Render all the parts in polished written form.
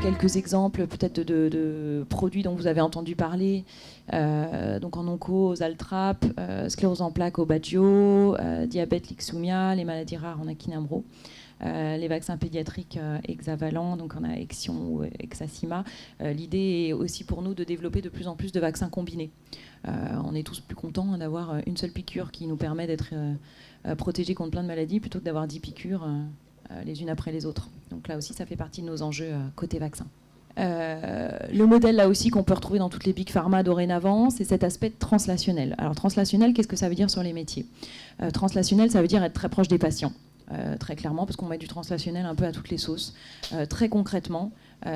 quelques exemples peut-être de produits dont vous avez entendu parler. Donc en onco, Zaltrap, sclérose en plaques au Baggio, diabète, Lixoumia, les maladies rares en Akinamro. Les vaccins pédiatriques hexavalents, donc on a Exion ou Hexacima. L'idée est aussi pour nous de développer de plus en plus de vaccins combinés. On est tous plus contents d'avoir une seule piqûre qui nous permet d'être protégés contre plein de maladies plutôt que d'avoir 10 piqûres les unes après les autres. Donc là aussi, ça fait partie de nos enjeux côté vaccin. Le modèle là aussi qu'on peut retrouver dans toutes les big pharma dorénavant, c'est cet aspect translationnel. Alors translationnel, qu'est-ce que ça veut dire sur les métiers ? Translationnel, ça veut dire être très proche des patients. Très clairement, parce qu'on met du translationnel un peu à toutes les sauces. Très concrètement,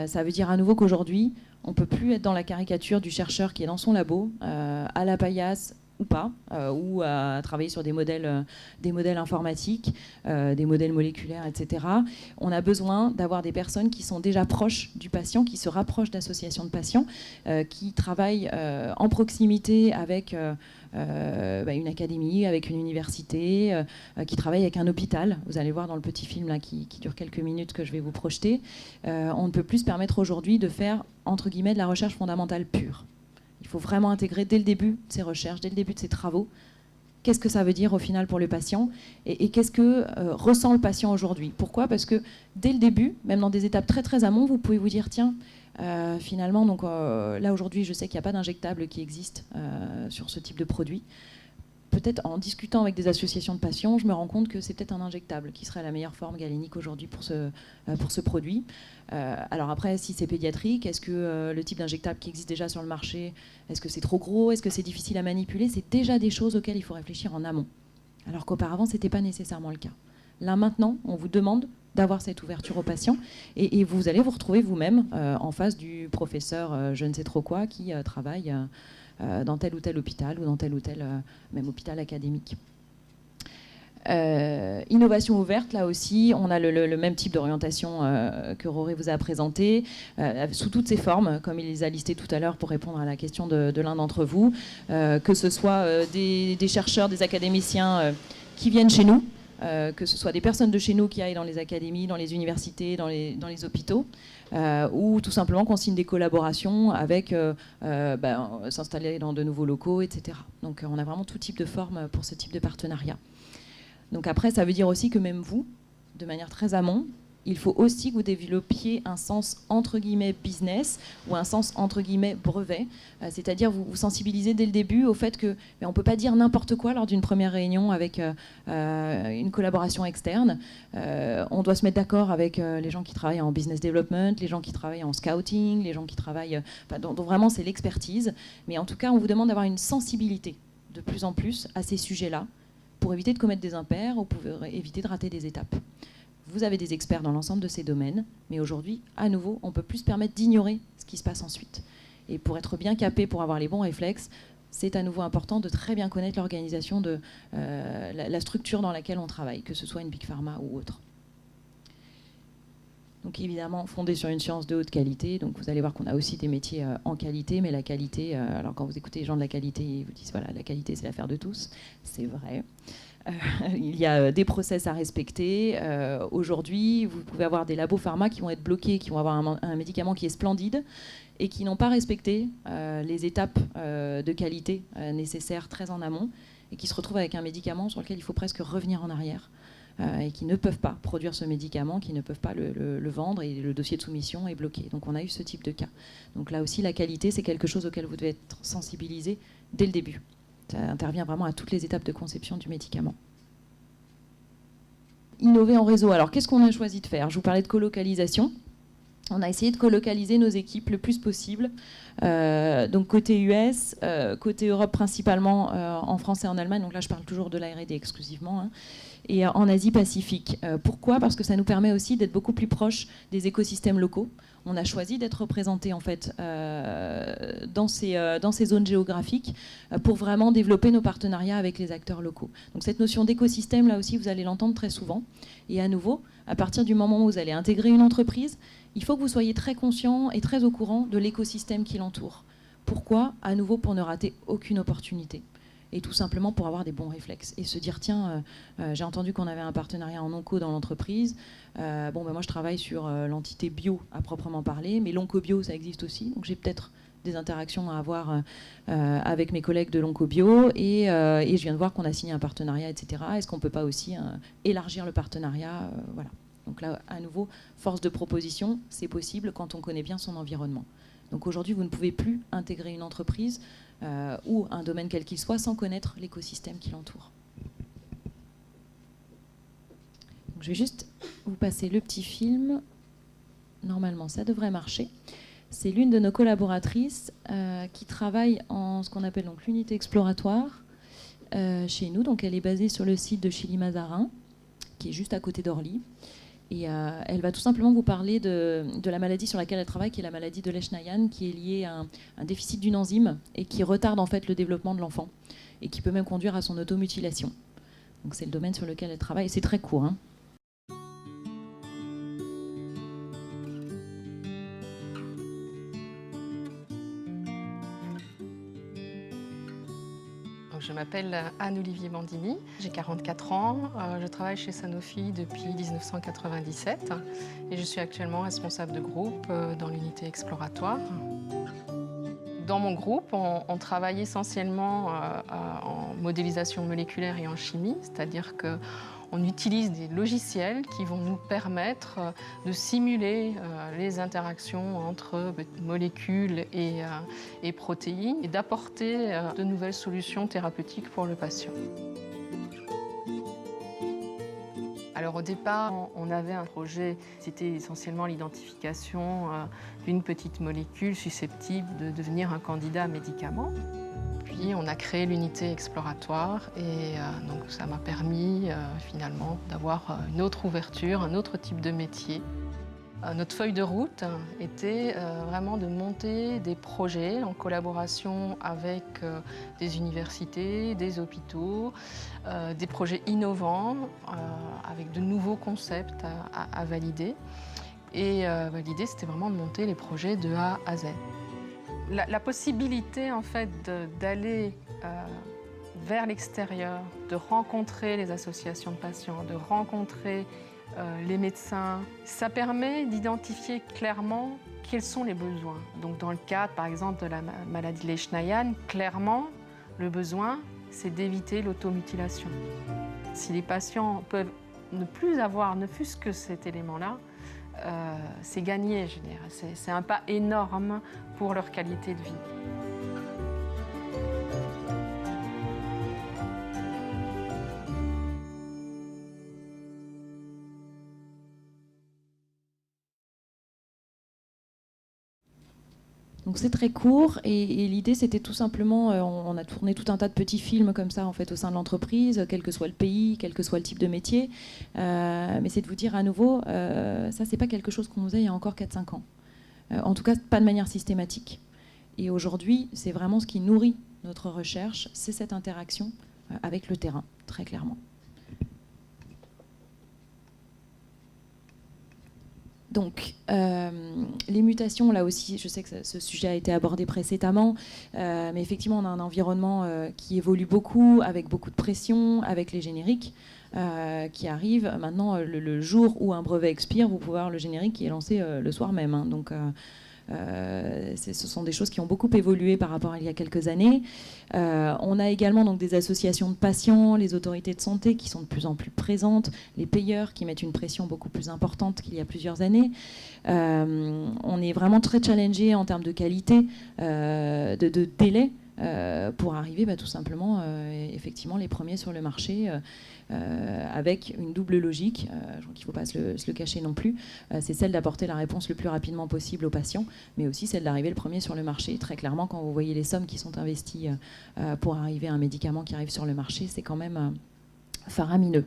ça veut dire à nouveau qu'aujourd'hui, on ne peut plus être dans la caricature du chercheur qui est dans son labo, à la paillasse ou pas, ou à travailler sur des modèles informatiques, des modèles moléculaires, etc. On a besoin d'avoir des personnes qui sont déjà proches du patient, qui se rapprochent d'associations de patients, qui travaillent en proximité avec une académie, avec une université, qui travaille avec un hôpital. Vous allez voir dans le petit film là, qui dure quelques minutes que je vais vous projeter. On ne peut plus se permettre aujourd'hui de faire, entre guillemets, de la recherche fondamentale pure. Il faut vraiment intégrer dès le début de ces recherches, dès le début de ces travaux, qu'est-ce que ça veut dire au final pour le patient et qu'est-ce que ressent le patient aujourd'hui. Pourquoi ? Parce que dès le début, même dans des étapes très très amont, vous pouvez vous dire tiens, finalement, donc, là aujourd'hui je sais qu'il n'y a pas d'injectable qui existe sur ce type de produit. Peut-être en discutant avec des associations de patients, je me rends compte que c'est peut-être un injectable qui serait la meilleure forme galénique aujourd'hui pour ce produit. Alors après, si c'est pédiatrique, est-ce que le type d'injectable qui existe déjà sur le marché, est-ce que c'est trop gros ? Est-ce que c'est difficile à manipuler ? C'est déjà des choses auxquelles il faut réfléchir en amont. Alors qu'auparavant, ce n'était pas nécessairement le cas. Là maintenant, on vous demande d'avoir cette ouverture aux patients et vous allez vous retrouver vous-même en face du professeur je ne sais trop quoi qui travaille dans tel ou tel hôpital ou dans tel ou tel même hôpital académique. Innovation ouverte, là aussi, on a le même type d'orientation que Roré vous a présenté, sous toutes ses formes, comme il les a listées tout à l'heure pour répondre à la question de l'un d'entre vous, que ce soit des chercheurs, des académiciens qui viennent chez nous, que ce soit des personnes de chez nous qui aillent dans les académies, dans les universités, dans les hôpitaux, ou tout simplement qu'on signe des collaborations avec s'installer dans de nouveaux locaux, etc. Donc on a vraiment tout type de forme pour ce type de partenariat. Donc après, ça veut dire aussi que même vous, de manière très amont, il faut aussi que vous développiez un sens entre guillemets business ou un sens entre guillemets brevet, c'est-à-dire vous sensibilisez dès le début au fait que on ne peut pas dire n'importe quoi lors d'une première réunion avec une collaboration externe. On doit se mettre d'accord avec les gens qui travaillent en business development, les gens qui travaillent en scouting, les gens qui travaillent... donc vraiment c'est l'expertise, mais en tout cas on vous demande d'avoir une sensibilité de plus en plus à ces sujets-là pour éviter de commettre des impairs ou pour éviter de rater des étapes. Vous avez des experts dans l'ensemble de ces domaines, mais aujourd'hui, à nouveau, on ne peut plus se permettre d'ignorer ce qui se passe ensuite. Et pour être bien capé, pour avoir les bons réflexes, c'est à nouveau important de très bien connaître l'organisation de la structure dans laquelle on travaille, que ce soit une big pharma ou autre. Donc évidemment, fondé sur une science de haute qualité. Donc vous allez voir qu'on a aussi des métiers en qualité, mais la qualité, alors quand vous écoutez les gens de la qualité, ils vous disent voilà, la qualité c'est l'affaire de tous. C'est vrai. Il y a des process à respecter. Aujourd'hui, vous pouvez avoir des labos pharma qui vont être bloqués, qui vont avoir un médicament qui est splendide et qui n'ont pas respecté les étapes de qualité nécessaires très en amont et qui se retrouvent avec un médicament sur lequel il faut presque revenir en arrière et qui ne peuvent pas produire ce médicament, qui ne peuvent pas le vendre et le dossier de soumission est bloqué. Donc on a eu ce type de cas. Donc là aussi, la qualité, c'est quelque chose auquel vous devez être sensibilisé dès le début. Ça intervient vraiment à toutes les étapes de conception du médicament. Innover en réseau. Alors, qu'est-ce qu'on a choisi de faire ? Je vous parlais de colocalisation. On a essayé de colocaliser nos équipes le plus possible. Donc, côté US, côté Europe principalement, en France et en Allemagne. Donc là, je parle toujours de la R&D exclusivement. Hein. Et en Asie-Pacifique. Pourquoi ? Parce que ça nous permet aussi d'être beaucoup plus proches des écosystèmes locaux. On a choisi d'être représentés en fait dans ces zones géographiques pour vraiment développer nos partenariats avec les acteurs locaux. Donc cette notion d'écosystème, là aussi, vous allez l'entendre très souvent. Et à nouveau, à partir du moment où vous allez intégrer une entreprise, il faut que vous soyez très conscient et très au courant de l'écosystème qui l'entoure. Pourquoi ? À nouveau, pour ne rater aucune opportunité. et tout simplement pour avoir des bons réflexes et se dire tiens, j'ai entendu qu'on avait un partenariat en onco dans l'entreprise. Moi je travaille sur l'entité bio à proprement parler, mais l'onco-bio ça existe aussi, donc j'ai peut-être des interactions à avoir avec mes collègues de l'onco-bio et je viens de voir qu'on a signé un partenariat, etc. Est-ce qu'on ne peut pas aussi élargir le partenariat voilà. Donc là, à nouveau, force de proposition, c'est possible quand on connaît bien son environnement. Donc aujourd'hui, vous ne pouvez plus intégrer une entreprise ou un domaine quel qu'il soit sans connaître l'écosystème qui l'entoure. Je vais juste vous passer le petit film. Normalement, ça devrait marcher. C'est l'une de nos collaboratrices qui travaille en ce qu'on appelle donc l'unité exploratoire chez nous. Donc elle est basée sur le site de Chilly-Mazarin, qui est juste à côté d'Orly. Et elle va tout simplement vous parler de la maladie sur laquelle elle travaille, qui est la maladie de Leschnayan, qui est liée à un déficit d'une enzyme et qui retarde en fait le développement de l'enfant et qui peut même conduire à son automutilation. Donc c'est le domaine sur lequel elle travaille. Et c'est très court, hein. Je m'appelle Anne-Olivier Bandini, j'ai 44 ans, je travaille chez Sanofi depuis 1997 et je suis actuellement responsable de groupe dans l'unité exploratoire. Dans mon groupe, on travaille essentiellement en modélisation moléculaire et en chimie, c'est-à-dire qu'on utilise des logiciels qui vont nous permettre de simuler les interactions entre molécules et protéines et d'apporter de nouvelles solutions thérapeutiques pour le patient. Alors au départ, on avait un projet, c'était essentiellement l'identification d'une petite molécule susceptible de devenir un candidat à médicament. Puis on a créé l'unité exploratoire et donc ça m'a permis finalement d'avoir une autre ouverture, un autre type de métier. Notre feuille de route était vraiment de monter des projets en collaboration avec des universités, des hôpitaux, des projets innovants avec de nouveaux concepts à valider. Et l'idée, c'était vraiment de monter les projets de A à Z. La possibilité en fait d'aller vers l'extérieur, de rencontrer les associations de patients, de rencontrer les médecins, ça permet d'identifier clairement quels sont les besoins. Donc dans le cadre, par exemple, de la maladie Leschnayan, clairement, le besoin, c'est d'éviter l'automutilation. Si les patients peuvent ne plus avoir ne fût-ce que cet élément-là, c'est gagné, je dirais. C'est un pas énorme pour leur qualité de vie. Donc c'est très court et l'idée c'était tout simplement, on a tourné tout un tas de petits films comme ça en fait au sein de l'entreprise, quel que soit le pays, quel que soit le type de métier, mais c'est de vous dire à nouveau, ça c'est pas quelque chose qu'on faisait il y a encore 4-5 ans, en tout cas pas de manière systématique. Et aujourd'hui c'est vraiment ce qui nourrit notre recherche, c'est cette interaction avec le terrain, très clairement. Donc, les mutations, là aussi, je sais que ce sujet a été abordé précédemment, mais effectivement, on a un environnement qui évolue beaucoup, avec beaucoup de pression, avec les génériques qui arrivent. Maintenant, le jour où un brevet expire, vous pouvez voir le générique qui est lancé le soir même. Hein. Donc, ce sont des choses qui ont beaucoup évolué par rapport à il y a quelques années. On a également donc, des associations de patients, les autorités de santé qui sont de plus en plus présentes, les payeurs qui mettent une pression beaucoup plus importante qu'il y a plusieurs années. On est vraiment très challengé en termes de qualité, de délai, pour arriver tout simplement effectivement les premiers sur le marché avec une double logique, je crois qu'il ne faut pas se le cacher non plus, c'est celle d'apporter la réponse le plus rapidement possible aux patients, mais aussi celle d'arriver le premier sur le marché. Très clairement, quand vous voyez les sommes qui sont investies pour arriver à un médicament qui arrive sur le marché, c'est quand même faramineux.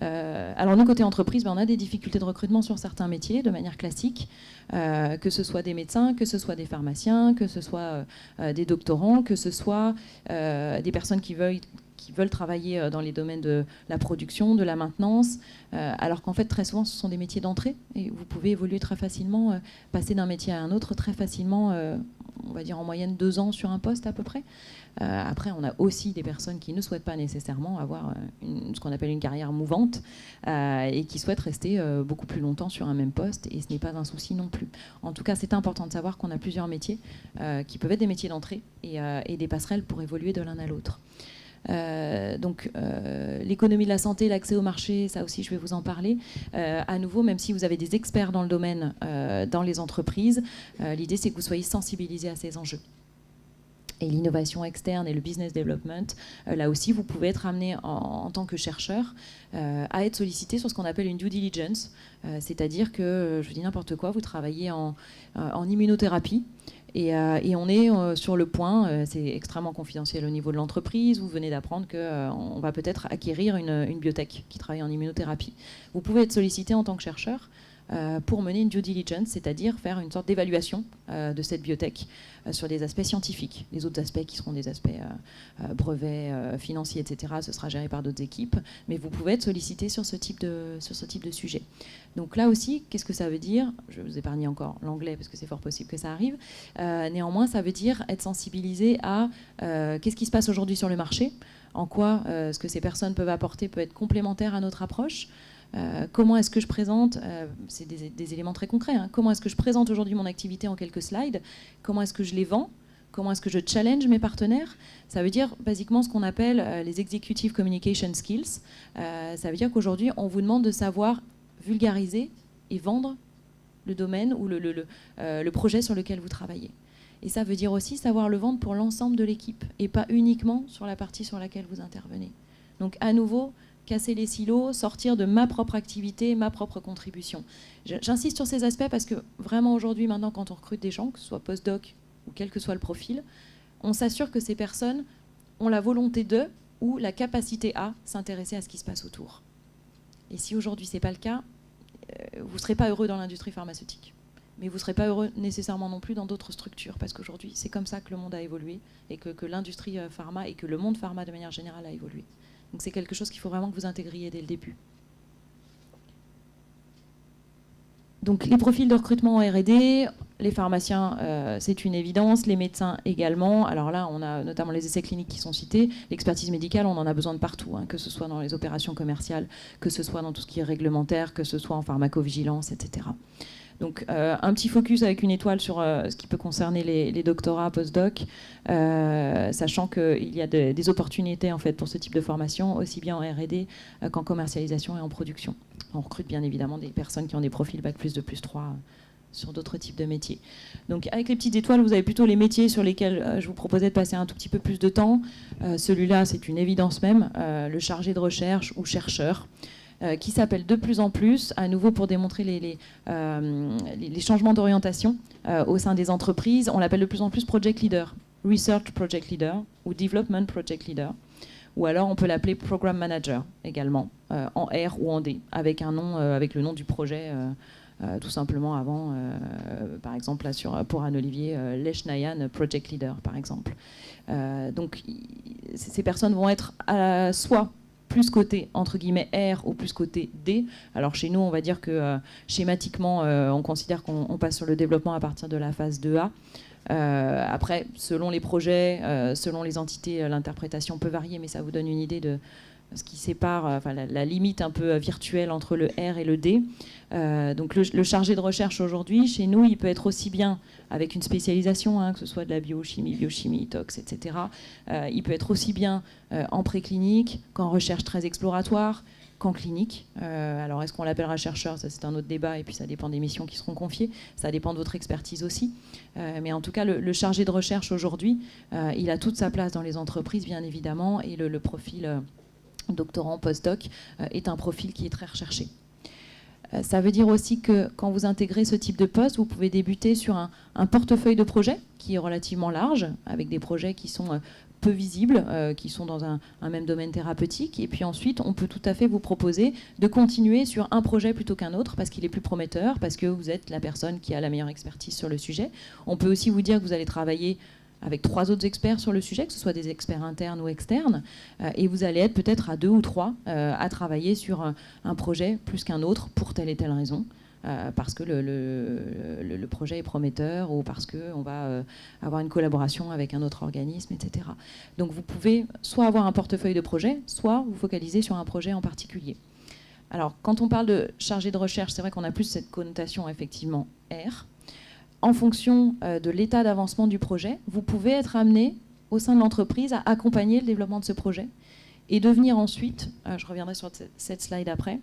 Alors nous, côté entreprise, on a des difficultés de recrutement sur certains métiers de manière classique, que ce soit des médecins, que ce soit des pharmaciens, que ce soit des doctorants, que ce soit des personnes qui qui veulent travailler dans les domaines de la production, de la maintenance, alors qu'en fait, très souvent, ce sont des métiers d'entrée et vous pouvez évoluer très facilement, passer d'un métier à un autre très facilement, on va dire en moyenne 2 ans sur un poste à peu près. Après, on a aussi des personnes qui ne souhaitent pas nécessairement avoir ce qu'on appelle une carrière mouvante et qui souhaitent rester beaucoup plus longtemps sur un même poste, et ce n'est pas un souci non plus. En tout cas, c'est important de savoir qu'on a plusieurs métiers qui peuvent être des métiers d'entrée et des passerelles pour évoluer de l'un à l'autre. Donc l'économie de la santé, l'accès au marché, ça aussi je vais vous en parler. À nouveau, même si vous avez des experts dans le domaine dans les entreprises, l'idée c'est que vous soyez sensibilisés à ces enjeux. Et l'innovation externe et le business development, là aussi, vous pouvez être amené en tant que chercheur à être sollicité sur ce qu'on appelle une due diligence, c'est-à-dire que, je vous dis n'importe quoi, vous travaillez en immunothérapie et on est sur le point, c'est extrêmement confidentiel au niveau de l'entreprise, vous venez d'apprendre qu'on va peut-être acquérir une biotech qui travaille en immunothérapie. Vous pouvez être sollicité en tant que chercheur pour mener une due diligence, c'est-à-dire faire une sorte d'évaluation de cette biotech sur des aspects scientifiques. Les autres aspects qui seront des aspects brevets, financiers, etc., ce sera géré par d'autres équipes, mais vous pouvez être sollicité sur ce type de sujet. Donc là aussi, qu'est-ce que ça veut dire? Je vais vous épargner encore l'anglais parce que c'est fort possible que ça arrive. Néanmoins, ça veut dire être sensibilisé à qu'est-ce qui se passe aujourd'hui sur le marché, en quoi ce que ces personnes peuvent apporter peut être complémentaire à notre approche. Comment est-ce que je présente, c'est des éléments très concrets, hein, comment est-ce que je présente aujourd'hui mon activité en quelques slides, comment est-ce que je les vends, comment est-ce que je challenge mes partenaires. Ça veut dire basiquement ce qu'on appelle les executive communication skills. Ça veut dire qu'aujourd'hui on vous demande de savoir vulgariser et vendre le domaine ou le projet sur lequel vous travaillez. Et ça veut dire aussi savoir le vendre pour l'ensemble de l'équipe et pas uniquement sur la partie sur laquelle vous intervenez. Donc à nouveau, casser les silos, sortir de ma propre activité, ma propre contribution. J'insiste sur ces aspects parce que vraiment aujourd'hui, maintenant, quand on recrute des gens, que ce soit post-doc ou quel que soit le profil, on s'assure que ces personnes ont la volonté de ou la capacité à s'intéresser à ce qui se passe autour. Et si aujourd'hui ce n'est pas le cas, vous ne serez pas heureux dans l'industrie pharmaceutique. Mais vous ne serez pas heureux nécessairement non plus dans d'autres structures, parce qu'aujourd'hui, c'est comme ça que le monde a évolué, et que l'industrie pharma et que le monde pharma de manière générale a évolué. Donc c'est quelque chose qu'il faut vraiment que vous intégriez dès le début. Donc les profils de recrutement en R&D, les pharmaciens, c'est une évidence, les médecins également. Alors là, on a notamment les essais cliniques qui sont cités. L'expertise médicale, on en a besoin de partout, hein, que ce soit dans les opérations commerciales, que ce soit dans tout ce qui est réglementaire, que ce soit en pharmacovigilance, etc. Donc un petit focus avec une étoile sur ce qui peut concerner les doctorats post-doc, sachant qu'il y a des opportunités en fait, pour ce type de formation, aussi bien en R&D qu'en commercialisation et en production. On recrute bien évidemment des personnes qui ont des profils Bac+, 2+, 3 sur d'autres types de métiers. Donc avec les petites étoiles, vous avez plutôt les métiers sur lesquels je vous proposais de passer un tout petit peu plus de temps. Celui-là, c'est une évidence même, le chargé de recherche ou chercheur. Qui s'appelle de plus en plus, à nouveau pour démontrer les changements d'orientation au sein des entreprises. On l'appelle de plus en plus Project Leader, Research Project Leader ou Development Project Leader. Ou alors on peut l'appeler Program Manager également, en R ou en D, avec un nom, avec le nom du projet, tout simplement avant, par exemple là pour Anne-Olivier, Leshnayan Project Leader par exemple. Donc ces personnes vont être soit plus côté, entre guillemets, R ou plus côté D. Alors chez nous, on va dire que schématiquement, on considère qu'on passe sur le développement à partir de la phase 2A. Après, selon les projets, selon les entités, l'interprétation peut varier, mais ça vous donne une idée de ce qui sépare, la limite un peu virtuelle entre le R et le D. Donc le chargé de recherche aujourd'hui, chez nous, il peut être aussi bien avec une spécialisation, hein, que ce soit de la biochimie, tox, etc. Il peut être aussi bien en préclinique qu'en recherche très exploratoire, qu'en clinique. Alors est-ce qu'on l'appellera chercheur? Ça c'est un autre débat, et puis ça dépend des missions qui seront confiées. Ça dépend de votre expertise aussi. Mais en tout cas, le chargé de recherche aujourd'hui, il a toute sa place dans les entreprises, bien évidemment, et le profil doctorant, post-doc, est un profil qui est très recherché. Ça veut dire aussi que quand vous intégrez ce type de poste, vous pouvez débuter sur un portefeuille de projets qui est relativement large, avec des projets qui sont peu visibles, qui sont dans un même domaine thérapeutique. Et puis ensuite, on peut tout à fait vous proposer de continuer sur un projet plutôt qu'un autre, parce qu'il est plus prometteur, parce que vous êtes la personne qui a la meilleure expertise sur le sujet. On peut aussi vous dire que vous allez travailler avec 3 autres experts sur le sujet, que ce soit des experts internes ou externes, et vous allez être peut-être à 2 ou 3 à travailler sur un projet plus qu'un autre pour telle et telle raison. Parce que le projet est prometteur ou parce qu'on va avoir une collaboration avec un autre organisme, etc. Donc vous pouvez soit avoir un portefeuille de projets, soit vous focaliser sur un projet en particulier. Alors quand on parle de chargé de recherche, c'est vrai qu'on a plus cette connotation effectivement R. En fonction de l'état d'avancement du projet, vous pouvez être amené au sein de l'entreprise à accompagner le développement de ce projet et devenir ensuite, je reviendrai sur cette slide après,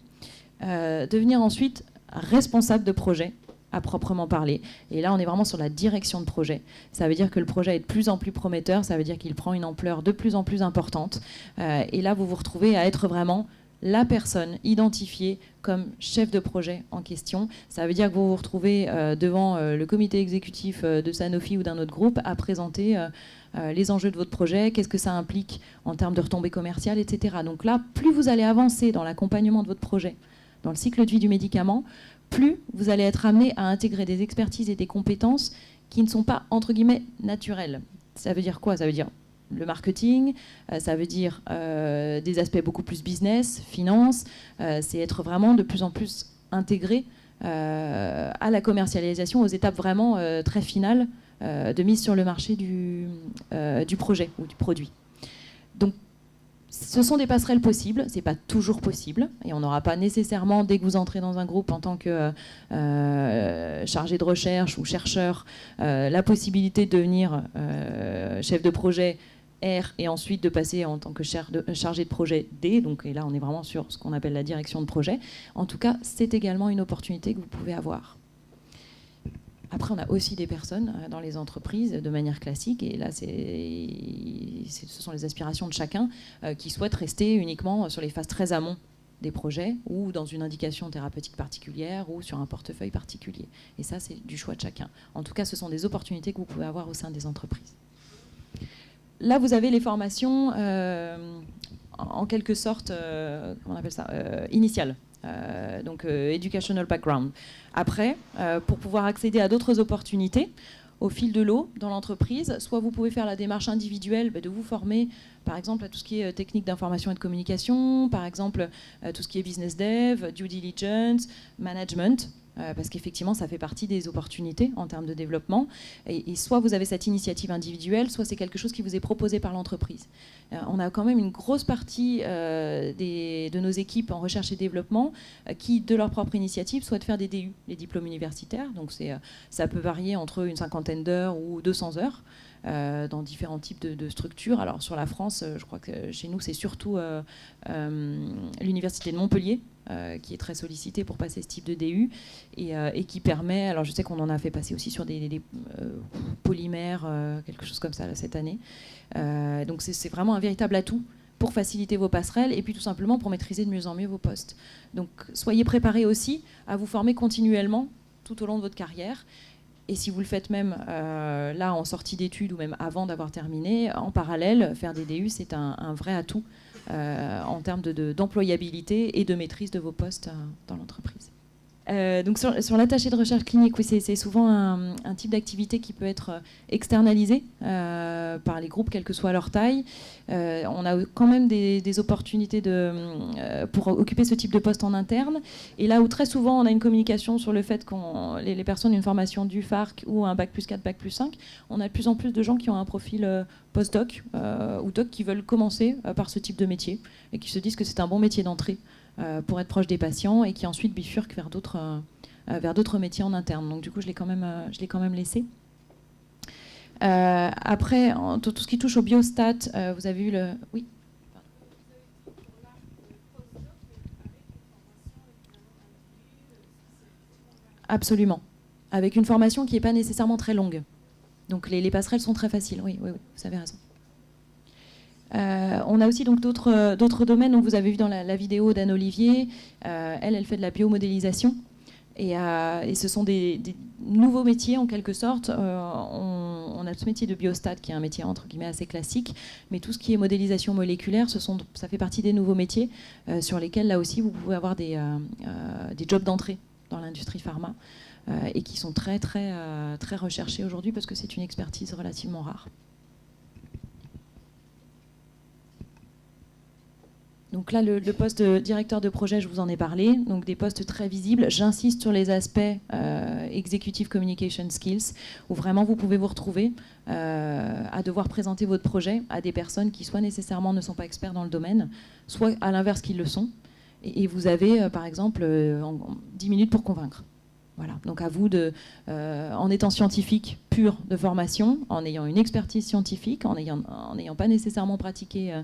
devenir ensuite responsable de projet à proprement parler. Et là, on est vraiment sur la direction de projet. Ça veut dire que le projet est de plus en plus prometteur, ça veut dire qu'il prend une ampleur de plus en plus importante. Et là, vous vous retrouvez à être vraiment la personne identifiée comme chef de projet en question. Ça veut dire que vous vous retrouvez devant le comité exécutif de Sanofi ou d'un autre groupe à présenter les enjeux de votre projet, qu'est-ce que ça implique en termes de retombées commerciales, etc. Donc là, plus vous allez avancer dans l'accompagnement de votre projet, dans le cycle de vie du médicament, plus vous allez être amené à intégrer des expertises et des compétences qui ne sont pas, entre guillemets, naturelles. Ça veut dire quoi? Ça veut dire le marketing, ça veut dire des aspects beaucoup plus business, finance, c'est être vraiment de plus en plus intégré à la commercialisation, aux étapes vraiment très finales de mise sur le marché du projet ou du produit. Donc, ce sont des passerelles possibles, c'est pas toujours possible, et on n'aura pas nécessairement, dès que vous entrez dans un groupe en tant que chargé de recherche ou chercheur, la possibilité de devenir chef de projet R et ensuite de passer en tant que chargé de projet D, donc, et là on est vraiment sur ce qu'on appelle la direction de projet. En tout cas, c'est également une opportunité que vous pouvez avoir. Après, on a aussi des personnes dans les entreprises de manière classique, et là, ce sont les aspirations de chacun qui souhaitent rester uniquement sur les phases très amont des projets ou dans une indication thérapeutique particulière ou sur un portefeuille particulier. Et ça, c'est du choix de chacun. En tout cas, ce sont des opportunités que vous pouvez avoir au sein des entreprises. Là, vous avez les formations en quelque sorte, comment on appelle ça, initiales. Donc educational background. Après, pour pouvoir accéder à d'autres opportunités au fil de l'eau dans l'entreprise, soit vous pouvez faire la démarche individuelle de vous former, par exemple, à tout ce qui est technique d'information et de communication, par exemple, tout ce qui est business dev, due diligence, management, parce qu'effectivement, ça fait partie des opportunités en termes de développement. Et soit vous avez cette initiative individuelle, soit c'est quelque chose qui vous est proposé par l'entreprise. On a quand même une grosse partie de nos équipes en recherche et développement qui, de leur propre initiative, souhaitent faire des DU, les diplômes universitaires. Donc ça peut varier entre une 50aine d'heures ou 200 heures. Dans différents types de structures. Alors sur la France, je crois que chez nous, c'est surtout l'Université de Montpellier qui est très sollicitée pour passer ce type de DU et qui permet, alors je sais qu'on en a fait passer aussi sur des polymères, quelque chose comme ça là, cette année. Donc c'est vraiment un véritable atout pour faciliter vos passerelles et puis tout simplement pour maîtriser de mieux en mieux vos postes. Donc soyez préparés aussi à vous former continuellement tout au long de votre carrière. Et si vous le faites même là en sortie d'études ou même avant d'avoir terminé, en parallèle, faire des DU, c'est un vrai atout en termes d'employabilité et de maîtrise de vos postes dans l'entreprise. Donc sur l'attaché de recherche clinique, oui, c'est souvent un type d'activité qui peut être externalisé par les groupes, quelle que soit leur taille. On a quand même des opportunités pour occuper ce type de poste en interne. Et là où très souvent on a une communication sur le fait que les personnes ont une formation du FARC ou un Bac plus 4, Bac plus 5, on a de plus en plus de gens qui ont un profil post-doc ou doc qui veulent commencer par ce type de métier et qui se disent que c'est un bon métier d'entrée pour être proche des patients et qui ensuite bifurquent vers d'autres métiers en interne. Donc du coup, je l'ai quand même laissé. Après, tout ce qui touche au biostat, vous avez eu le... Oui. Absolument. Avec une formation qui n'est pas nécessairement très longue. Donc les passerelles sont très faciles. Oui, vous avez raison. On a aussi donc d'autres domaines. Donc vous avez vu dans la vidéo d'Anne Olivier, elle fait de la biomodélisation. Et ce sont des nouveaux métiers en quelque sorte. On a ce métier de biostat qui est un métier entre guillemets assez classique, mais tout ce qui est modélisation moléculaire, ça fait partie des nouveaux métiers sur lesquels là aussi vous pouvez avoir des jobs d'entrée dans l'industrie pharma et qui sont très très très recherchés aujourd'hui parce que c'est une expertise relativement rare. Donc là, le poste de directeur de projet, je vous en ai parlé, donc des postes très visibles. J'insiste sur les aspects Executive Communication Skills, où vraiment vous pouvez vous retrouver à devoir présenter votre projet à des personnes qui soit nécessairement ne sont pas experts dans le domaine, soit à l'inverse qui le sont. Et vous avez, par exemple, 10 minutes pour convaincre. Voilà. Donc à vous, en étant scientifique pur de formation, en ayant une expertise scientifique, en n'ayant pas nécessairement pratiqué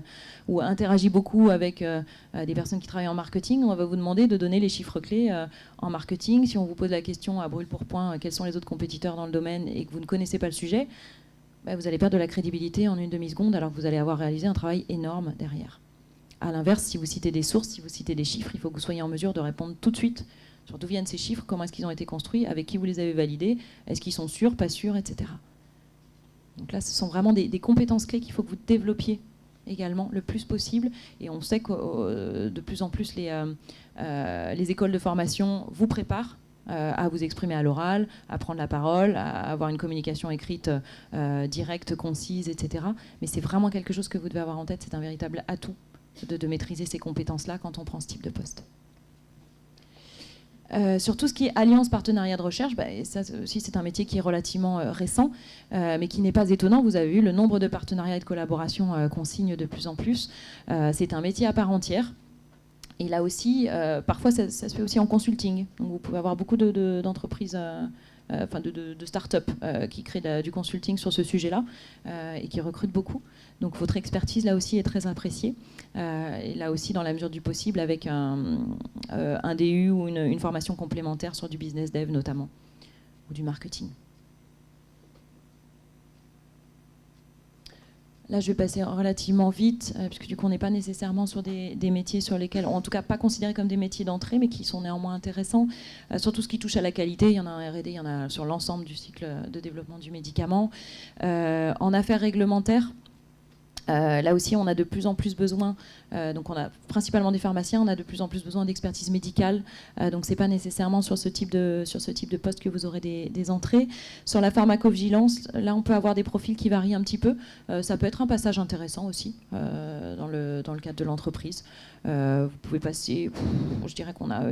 ou interagi beaucoup avec des personnes qui travaillent en marketing, on va vous demander de donner les chiffres clés en marketing. Si on vous pose la question à brûle pour point, quels sont les autres compétiteurs dans le domaine et que vous ne connaissez pas le sujet, vous allez perdre de la crédibilité en une demi-seconde alors que vous allez avoir réalisé un travail énorme derrière. À l'inverse, si vous citez des sources, si vous citez des chiffres, il faut que vous soyez en mesure de répondre tout de suite sur d'où viennent ces chiffres, comment est-ce qu'ils ont été construits, avec qui vous les avez validés, est-ce qu'ils sont sûrs, pas sûrs, etc. Donc là, ce sont vraiment des compétences clés qu'il faut que vous développiez également le plus possible. Et on sait que de plus en plus, les écoles de formation vous préparent à vous exprimer à l'oral, à prendre la parole, à avoir une communication écrite directe, concise, etc. Mais c'est vraiment quelque chose que vous devez avoir en tête. C'est un véritable atout de maîtriser ces compétences-là quand on prend ce type de poste. Sur tout ce qui est alliance, partenariat de recherche, ça aussi c'est un métier qui est relativement récent, mais qui n'est pas étonnant. Vous avez vu le nombre de partenariats et de collaborations qu'on signe de plus en plus. C'est un métier à part entière. Et là aussi, parfois ça se fait aussi en consulting. Donc vous pouvez avoir beaucoup d'entreprises, de start-up qui créent du consulting sur ce sujet-là et qui recrutent beaucoup. Donc votre expertise là aussi est très appréciée. Et là aussi, dans la mesure du possible, avec un DU ou une formation complémentaire sur du business dev notamment, ou du marketing. Là, je vais passer relativement vite, puisque du coup, on n'est pas nécessairement sur des métiers sur lesquels, en tout cas pas considérés comme des métiers d'entrée, mais qui sont néanmoins intéressants. Sur tout ce qui touche à la qualité, il y en a en R&D, il y en a sur l'ensemble du cycle de développement du médicament. En affaires réglementaires, là aussi, on a de plus en plus besoin, donc on a principalement des pharmaciens, on a de plus en plus besoin d'expertise médicale, donc c'est pas nécessairement sur ce type de poste que vous aurez des entrées. Sur la pharmacovigilance, là on peut avoir des profils qui varient un petit peu, ça peut être un passage intéressant aussi dans le cadre de l'entreprise. Vous pouvez passer, je dirais qu'on a...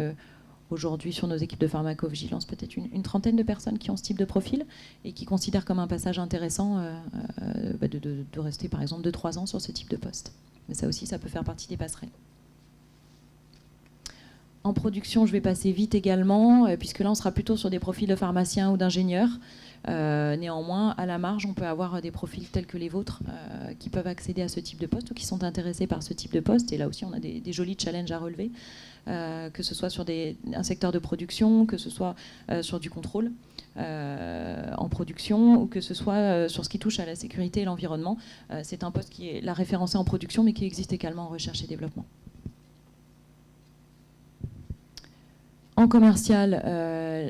aujourd'hui, sur nos équipes de pharmacovigilance, peut-être une trentaine de personnes qui ont ce type de profil et qui considèrent comme un passage intéressant de rester, par exemple, 2-3 ans sur ce type de poste. Mais ça aussi, ça peut faire partie des passerelles. En production, je vais passer vite également, puisque là, on sera plutôt sur des profils de pharmaciens ou d'ingénieurs. Néanmoins, à la marge, on peut avoir des profils tels que les vôtres qui peuvent accéder à ce type de poste ou qui sont intéressés par ce type de poste. Et là aussi, on a des jolis challenges à relever, que ce soit sur un secteur de production, que ce soit sur du contrôle en production, ou que ce soit sur ce qui touche à la sécurité et l'environnement. C'est un poste qui est la référencé en production, mais qui existe également en recherche et développement. En commercial,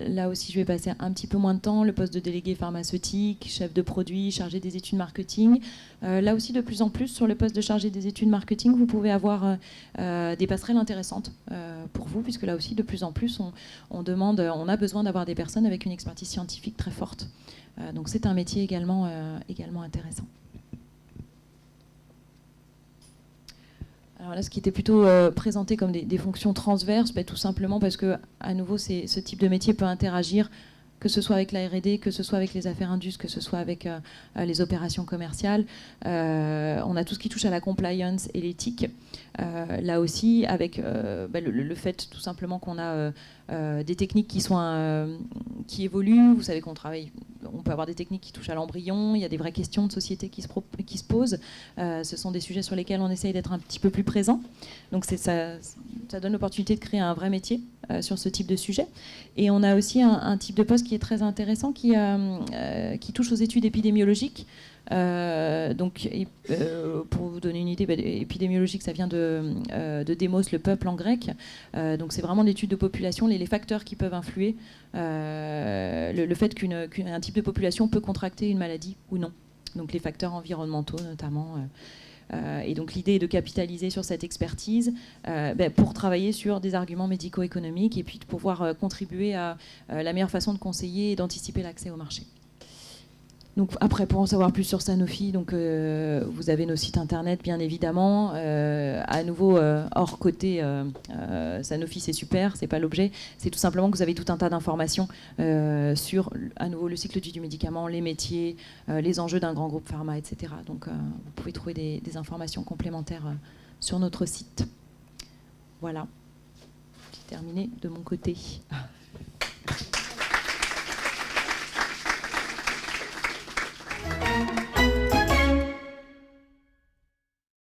là aussi je vais passer un petit peu moins de temps, le poste de délégué pharmaceutique, chef de produit, chargé des études marketing. Là aussi de plus en plus sur le poste de chargé des études marketing, vous pouvez avoir des passerelles intéressantes pour vous, puisque là aussi de plus en plus on a besoin d'avoir des personnes avec une expertise scientifique très forte. Donc c'est un métier également intéressant. Alors là, ce qui était plutôt présenté comme des fonctions transverses, tout simplement parce que, à nouveau, ce type de métier peut interagir, que ce soit avec la R&D, que ce soit avec les affaires indus, que ce soit avec les opérations commerciales. On a tout ce qui touche à la compliance et l'éthique. Là aussi, avec le fait tout simplement qu'on a des techniques qui évoluent. Vous savez qu'on travaille, on peut avoir des techniques qui touchent à l'embryon. Il y a des vraies questions de société qui se posent. Ce sont des sujets sur lesquels on essaye d'être un petit peu plus présent. Donc ça donne l'opportunité de créer un vrai métier sur ce type de sujet. Et on a aussi un type de poste qui est très intéressant, qui touche aux études épidémiologiques. Pour vous donner une idée, épidémiologique, ça vient de démos, le peuple en grec. Donc c'est vraiment l'étude de population, les facteurs qui peuvent influer le fait qu'un type de population peut contracter une maladie ou non. Donc les facteurs environnementaux notamment. Et donc l'idée est de capitaliser sur cette expertise pour travailler sur des arguments médico-économiques et puis de pouvoir contribuer à la meilleure façon de conseiller et d'anticiper l'accès au marché. Donc après, pour en savoir plus sur Sanofi, donc, vous avez nos sites internet, bien évidemment. À nouveau, hors côté Sanofi, c'est super, c'est pas l'objet. C'est tout simplement que vous avez tout un tas d'informations sur, à nouveau, le cycle de vie du médicament, les métiers, les enjeux d'un grand groupe pharma, etc. Donc vous pouvez trouver des informations complémentaires sur notre site. Voilà, j'ai terminé de mon côté.